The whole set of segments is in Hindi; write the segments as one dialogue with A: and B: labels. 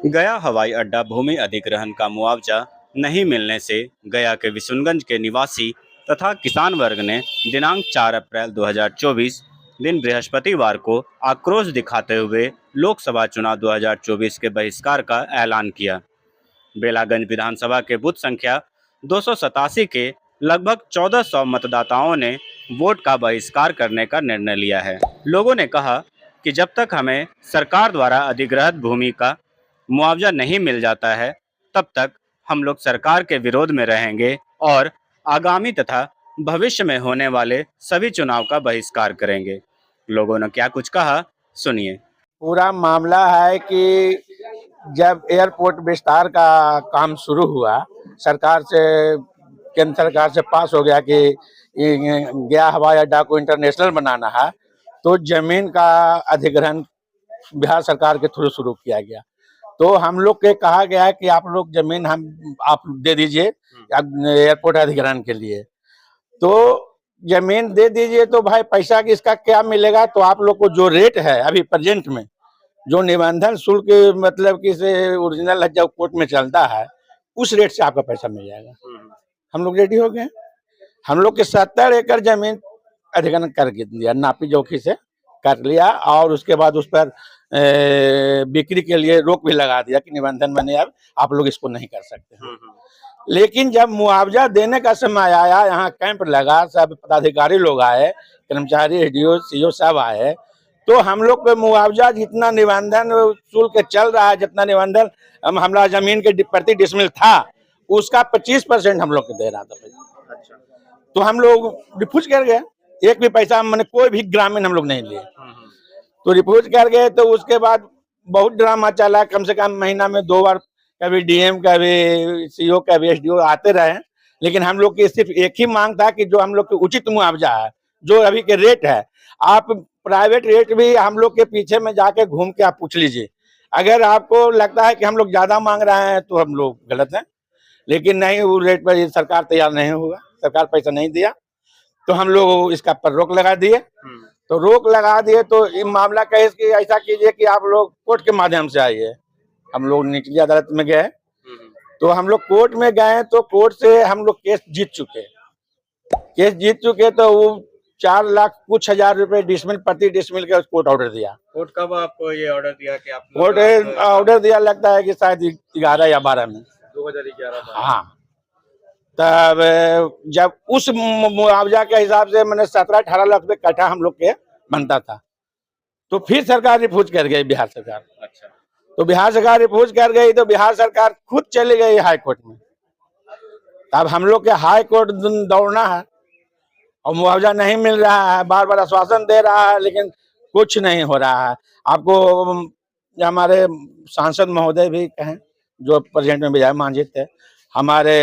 A: गया हवाई अड्डा भूमि अधिग्रहण का मुआवजा नहीं मिलने से गया के विशुनगंज के निवासी तथा किसान वर्ग ने दिनांक 4 अप्रैल 2024 दिन बृहस्पतिवार को आक्रोश दिखाते हुए लोकसभा चुनाव 2024 के बहिष्कार का ऐलान किया। बेलागंज विधानसभा के बूथ संख्या 287 के लगभग 1400 मतदाताओं ने वोट का बहिष्कार करने का निर्णय लिया है। लोगों ने कहा कि जब तक हमें सरकार द्वारा अधिग्रहित भूमि का मुआवजा नहीं मिल जाता है तब तक हम लोग सरकार के विरोध में रहेंगे और आगामी तथा भविष्य में होने वाले सभी चुनाव का बहिष्कार करेंगे। लोगों ने क्या कुछ कहा, सुनिए।
B: पूरा मामला है कि जब एयरपोर्ट विस्तार का काम शुरू हुआ, सरकार से, केंद्र सरकार से पास हो गया कि गया हवाई अड्डा को इंटरनेशनल बनाना है, तो जमीन का अधिग्रहण बिहार सरकार के थ्रू शुरू किया गया। तो हम लोग के कहा गया कि आप लोग जमीन आप दे दीजिए एयरपोर्ट अधिग्रहण के लिए, तो जमीन दे दीजिए। तो भाई पैसा की इसका क्या मिलेगा? तो आप लोग को जो रेट है अभी प्रेजेंट में, जो निबंधन शुल्क मतलब कि से ओरिजिनल है जब कोर्ट में चलता है, उस रेट से आपका पैसा मिल जाएगा। हम लोग रेडी हो गए। हम लोग के 70 एकड़ जमीन अधिग्रहण कर दिया, नापी जोखी से कर लिया, और उसके बाद उस पर बिक्री के लिए रोक भी लगा दिया कि निबंधन बने, अब आप लोग इसको नहीं कर सकते। लेकिन जब मुआवजा देने का समय आया, यहाँ कैंप लगा, सब पदाधिकारी लोग आए, कर्मचारी, एसडीओ, सीओ सब आए, तो हम लोग पे मुआवजा जितना निबंधन शुल्क चल रहा है, जितना निबंधन हमारा जमीन के प्रति डिसमिल था, उसका 25% हम लोग को दे रहा था। अच्छा। तो हम लोग रिफ्यूज कर गए, एक भी पैसा मैंने कोई भी ग्रामीण हम लोग नहीं लिए, तो रिफ्यूज कर गए। तो उसके बाद बहुत ड्रामा चला, कम से कम महीना में 2 बार कभी डीएम, कभी सीओ, कभी एसडीओ आते रहे, लेकिन हम लोग की सिर्फ एक ही मांग था कि जो हम लोग के उचित मुआवजा है, जो अभी के रेट है, आप प्राइवेट रेट भी हम लोग के पीछे में जाके घूम के आप पूछ लीजिए। अगर आपको लगता है कि हम लोग ज्यादा मांग रहे हैं तो हम लोग गलत हैं, लेकिन नहीं, वो रेट पर सरकार तैयार नहीं होगा, सरकार पैसा नहीं दिया, तो हम लोग इसका पर रोक लगा दिए। तो रोक लगा दिए तो ये मामला कहे कि ऐसा कीजिए कि आप लोग कोर्ट के माध्यम से आइए। हम लोग निचली अदालत में गए, तो हम लोग कोर्ट में गए, तो कोर्ट से हम लोग केस जीत चुके। तो वो 4 लाख कुछ हजार रुपए डिसमिल प्रति डिसमिल का कोर्ट ऑर्डर दिया।
A: कोर्ट कब आपको ये ऑर्डर दिया कि आप
B: कोर्ट ऑर्डर दिया, लगता है कि शायद 11 या 12 में,
A: 2011।
B: हाँ। तब जब उस मुआवजा के हिसाब से मैंने 17-18 लाख रुपए कट्ठा हम लोग के बनता था, तो फिर सरकार रिफ्यूज कर गई, बिहार सरकार। अच्छा। तो बिहार सरकार रिफ्यूज कर गई, तो बिहार सरकार खुद चली गई हाई कोर्ट में। अब हम लोग के हाई कोर्ट दौड़ना है, और मुआवजा नहीं मिल रहा है, बार बार आश्वासन दे रहा है, लेकिन कुछ नहीं हो रहा है। आपको हमारे सांसद महोदय भी कहें, जो प्रेजेंट में विजय मांझी थे, हमारे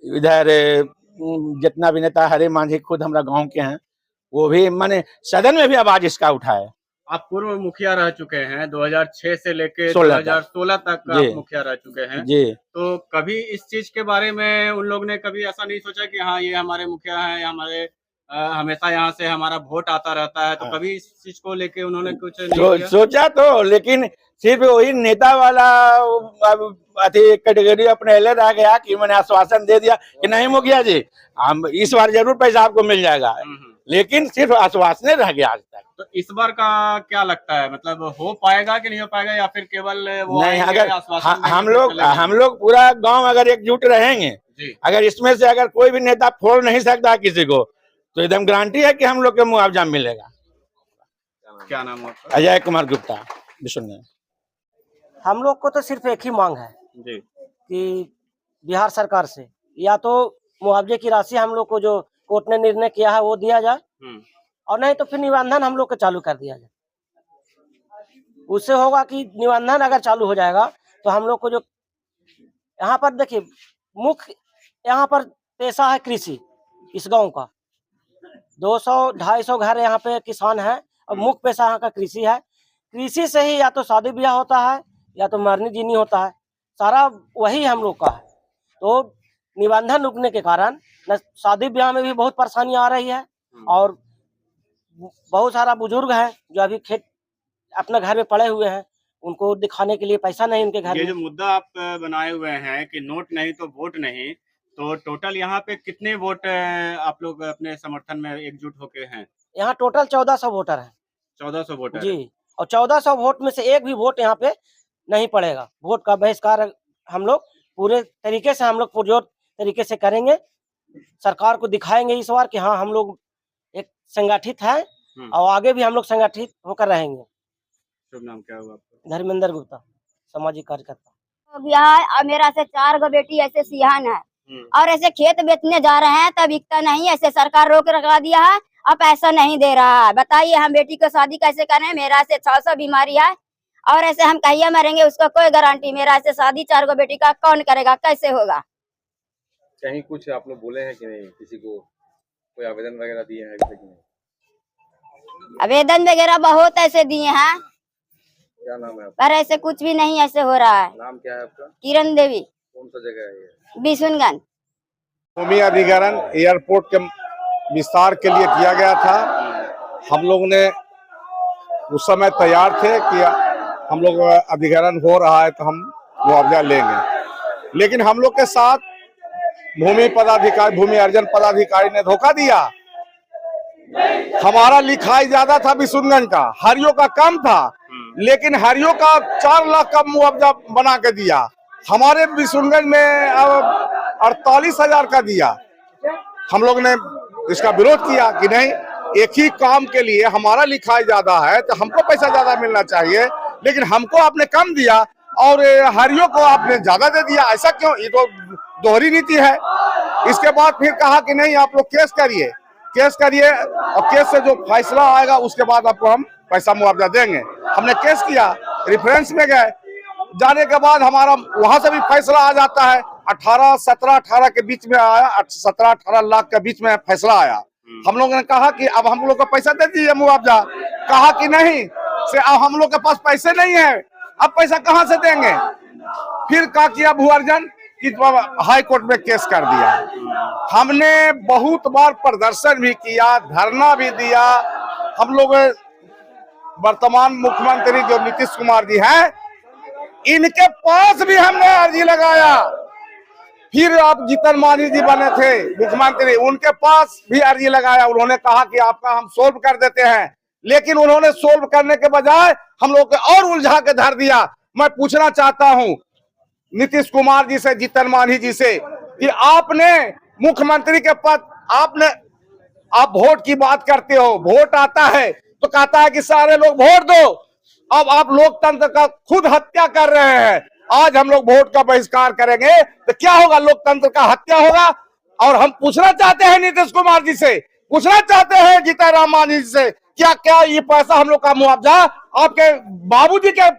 B: इधर जितना भी नेता, हरे मांझी खुद हमारा गांव के हैं, वो भी माने सदन में भी आवाज इसका उठाए।
A: आप पूर्व मुखिया रह चुके हैं, 2006 से लेके 2016 तक आप मुखिया रह चुके हैं
B: जी।
A: तो कभी इस चीज के बारे में उन लोग ने कभी ऐसा नहीं सोचा कि हाँ ये हमारे मुखिया हैं, हमारे हमेशा यहाँ से हमारा वोट आता रहता है, तो कभी इस चीज को लेके उन्होंने कुछ नहीं किया?
B: सोचा तो, लेकिन सिर्फ वही नेता वाला कैटेगरी अपने ले रह गया कि मैंने आश्वासन दे दिया कि नहीं मुखिया जी, हम इस बार जरूर पैसा आपको मिल जाएगा, लेकिन सिर्फ आश्वासन रह गया आज तक।
A: तो इस बार का क्या लगता है, मतलब हो पाएगा कि नहीं हो पाएगा, या फिर केवल वो
B: नहीं? अगर हम लोग पूरा गांव अगर एकजुट रहेंगे, अगर इसमें से अगर कोई भी नेता फोड़ नहीं सकता किसी को, तो एकदम गारंटी है कि हम लोग को मुआवजा मिलेगा।
A: क्या नाम है?
B: अजय कुमार गुप्ता, विशुनगंज।
C: हम लोग को तो सिर्फ एक ही मांग है
A: जी,
C: कि बिहार सरकार से या तो मुआवजे की राशि हम लोग को जो कोर्ट ने निर्णय किया है वो दिया जाए, और नहीं तो फिर निबंधन हम लोग को चालू कर दिया जाए। उससे होगा कि निबंधन अगर चालू हो जाएगा तो हम लोग को जो यहाँ पर देखिए मुख्य यहाँ पर पेशा है कृषि, इस गांव का 200-250 घर यहाँ पे किसान है, और मुख्य पेशा यहाँ का कृषि है। कृषि से ही या तो शादी ब्याह होता है या तो मरनी जीनी होता है, सारा वही हम लोग का है। तो निबंधन रुकने के कारण न शादी ब्याह में भी बहुत परेशानी आ रही है, और बहुत सारा बुजुर्ग है जो अभी अपने घर में पड़े हुए हैं, उनको दिखाने के लिए पैसा नहीं उनके घर
A: ये
C: में।
A: जो मुद्दा आप बनाए हुए हैं कि नोट नहीं तो वोट नहीं, तो टोटल यहाँ पे कितने वोट आप लोग अपने समर्थन में एकजुट होके हैं?
C: यहाँ टोटल 1400 वोटर हैं
A: 1400 वोटर
C: जी, और 1400 वोट में से एक भी वोट यहाँ पे नहीं पड़ेगा। वोट का बहिष्कार हम लोग पूरे तरीके से, हम लोग पुरजोर तरीके से करेंगे। सरकार को दिखाएंगे इस बार कि हाँ हम लोग एक संगठित है और आगे भी हम लोग संगठित होकर रहेंगे।
A: शुभ नाम क्या हुआ आपका?
C: धर्मेंद्र गुप्ता, सामाजिक कार्यकर्ता।
D: हो गया है और मेरा से 4 गो बेटी ऐसे सियान है और ऐसे खेत बेचने जा रहे हैं तब बिकता नहीं, ऐसे सरकार रोक लगा दिया है, अब पैसा नहीं दे रहा है। बताइए हम बेटी को शादी कैसे करें? मेरा से 600 बीमारी है और ऐसे हम कहिए मरेंगे उसका कोई गारंटी। मेरा से शादी 4 गो बेटी का कौन करेगा, कैसे होगा?
E: कहीं कुछ आप लोग बोले हैं कि नहीं? किसी को कोई आवेदन वगैरह दिए हैं अभी तक नहीं?
D: आवेदन वगैरह बहुत ऐसे दिए हैं
E: क्या नाम है आपका?
D: पर ऐसे कुछ भी नहीं ऐसे हो रहा है।
E: नाम क्या है आपका?
D: किरण देवी,
E: कौन सा जगह है ये?
D: बिशुनगंज।
F: भूमि अधिग्रहण एयरपोर्ट के विस्तार के लिए किया गया था। हम लोग ने उस समय तैयार थे कि हम लोग अधिग्रहण हो रहा है तो हम मुआवजा लेंगे, लेकिन हम लोग के साथ भूमि अर्जन पदाधिकारी ने धोखा दिया। हमारा लिखाई ज्यादा था बिशुनगंज का, हरियो का कम था, लेकिन हरियो का 4 लाख का मुआवजा बना के दिया, हमारे बिशुनगंज में अब 48,000 का दिया। हम लोग ने इसका विरोध किया कि नहीं, एक ही काम के लिए हमारा लिखाई ज्यादा है तो हमको पैसा ज्यादा मिलना चाहिए, लेकिन हमको आपने कम दिया और हरियो को आपने ज्यादा दे दिया, ऐसा क्यों? ये तो दोहरी नीति है। इसके बाद फिर कहा कि नहीं आप लोग केस करिए और केस से जो फैसला आएगा उसके बाद आपको हम पैसा मुआवजा देंगे। हमने केस किया, रेफरेंस में गए, जाने के बाद हमारा वहां से भी फैसला आ जाता है। 17-18 के बीच में आया, 17-18 लाख के बीच में फैसला आया। हम लोगों ने कहा कि अब हम लोग को पैसा दे दीजिए मुआवजा, कहा कि नहीं से अब हम लोग के पास पैसे नहीं है, अब पैसा कहां से देंगे? फिर क्या किया भू अर्जन कि हाई कोर्ट में केस कर दिया। हमने बहुत बार प्रदर्शन भी किया, धरना भी दिया। हम लोग वर्तमान मुख्यमंत्री जो नीतीश कुमार जी हैं, इनके पास भी हमने अर्जी लगाया। फिर आप जीतन मांझी जी बने थे मुख्यमंत्री, उनके पास भी अर्जी लगाया। उन्होंने कहा कि आपका हम सोल्व कर देते हैं, लेकिन उन्होंने सोल्व करने के बजाय हम लोग को और उलझा के धर दिया। मैं पूछना चाहता हूं नीतीश कुमार जी से, जीतन मांझी जी से कि आपने मुख्यमंत्री के पद, आप वोट की बात करते हो, वोट आता है तो कहता है कि सारे लोग वोट दो। अब आप लोकतंत्र का खुद हत्या कर रहे हैं। आज हम लोग वोट का बहिष्कार करेंगे तो क्या होगा? लोकतंत्र का हत्या होगा। और हम पूछना चाहते हैं नीतीश कुमार जी से, पूछना चाहते हैं जीतन राम मांझी जी से, क्या ये पैसा हम लोग का मुआवजा आपके बाबूजी के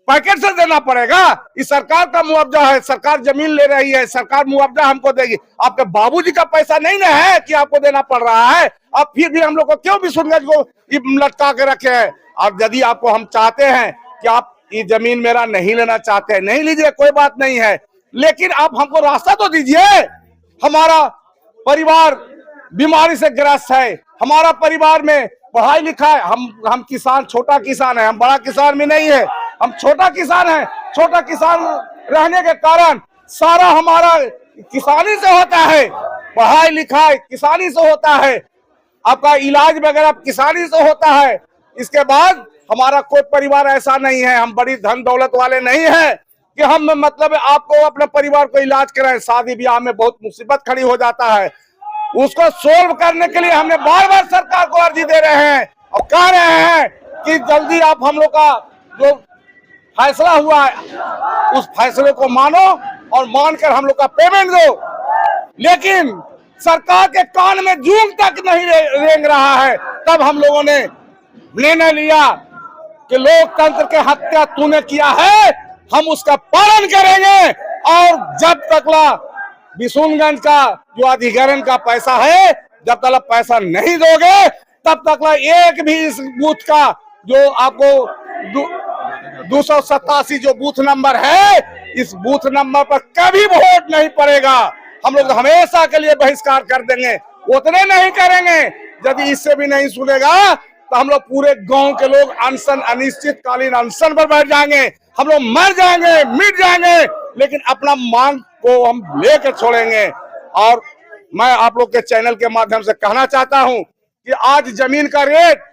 F: पैकेट से देना पड़ेगा? इस सरकार का मुआवजा है, सरकार जमीन ले रही है, सरकार मुआवजा हमको देगी। आपके बाबूजी का पैसा नहीं ना है कि आपको देना पड़ रहा है? अब फिर भी हम लोग को क्यों बिशुनगंज को लटका के रखे हैं? और यदि आपको हम चाहते हैं कि आप ये जमीन मेरा नहीं लेना चाहते हैं, नहीं लीजिए, कोई बात नहीं है, लेकिन आप हमको रास्ता तो दीजिए। हमारा परिवार बीमारी से ग्रस्त है, हमारा परिवार में पढ़ाई लिखाई, हम किसान, छोटा किसान है, हम बड़ा किसान भी नहीं है, हम छोटा किसान है। छोटा किसान रहने के कारण सारा हमारा किसानी से होता है, पढ़ाई लिखाई किसानी से होता है, आपका इलाज वगैरह किसानी से होता है। इसके बाद हमारा कोई परिवार ऐसा नहीं है, हम बड़ी धन दौलत वाले नहीं है कि हम मतलब आपको अपने परिवार को इलाज कराएं। शादी ब्याह में बहुत मुसीबत खड़ी हो जाता है, उसको सोल्व करने के लिए हमने बार बार सरकार को अर्जी दे रहे हैं और कह रहे हैं कि जल्दी आप हम लोग का जो फैसला हुआ है उस फैसले को मानो और मानकर हम लोग का पेमेंट दो। लेकिन सरकार के कान में जूं तक नहीं रेंग रहा है। तब हम लोगों ने निर्णय लिया कि लोकतंत्र के हत्या तूने किया है, हम उसका पालन करेंगे और जब तकला बिशुनगंज का जो अधिग्रहण का पैसा है, जब तक पैसा नहीं दोगे तब तक एक भी इस बूथ का जो आपको 287 जो बूथ नंबर है, इस बूथ नंबर पर कभी वोट नहीं पड़ेगा। हम लोग हमेशा के लिए बहिष्कार कर देंगे। उतने नहीं करेंगे, यदि इससे भी नहीं सुनेगा तो हम लोग पूरे गांव के लोग अनशन, अनिश्चितकालीन अनशन पर बैठ जाएंगे। हम लोग मर जाएंगे, मिट जाएंगे, लेकिन अपना मांग को हम लेकर छोड़ेंगे। और मैं आप लोग के चैनल के माध्यम से कहना चाहता हूं कि आज जमीन का रेट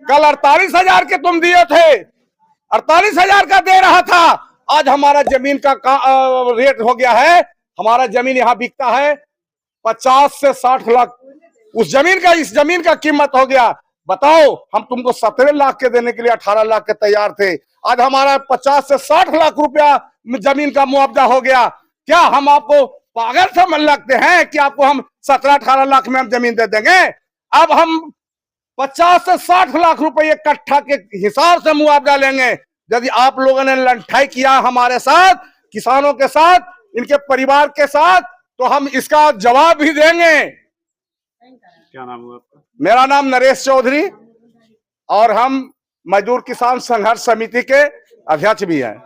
F: कल 48,000 के तुम दिए थे, 48,000 का दे रहा था, आज हमारा जमीन का रेट हो गया है, हमारा जमीन यहाँ बिकता है 50 से 60 लाख। उस जमीन का, इस जमीन का कीमत हो गया। बताओ, हम तुमको 17 लाख के देने के लिए 18 लाख के तैयार थे, आज हमारा 50 से 60 लाख रुपया जमीन का मुआवजा हो गया। क्या हम आपको पागल समझ लगते हैं कि आपको हम 17-18 लाख में हम जमीन दे देंगे? अब हम 50 से 60 लाख रुपए कट्ठा के हिसाब से मुआवजा लेंगे। यदि आप लोगों ने लंठाई किया हमारे साथ, किसानों के साथ, इनके परिवार के साथ, तो हम इसका जवाब भी देंगे।
A: क्या नाम हुआ आपका?
F: मेरा नाम नरेश चौधरी और हम मजदूर किसान संघर्ष समिति के अध्यक्ष भी हैं।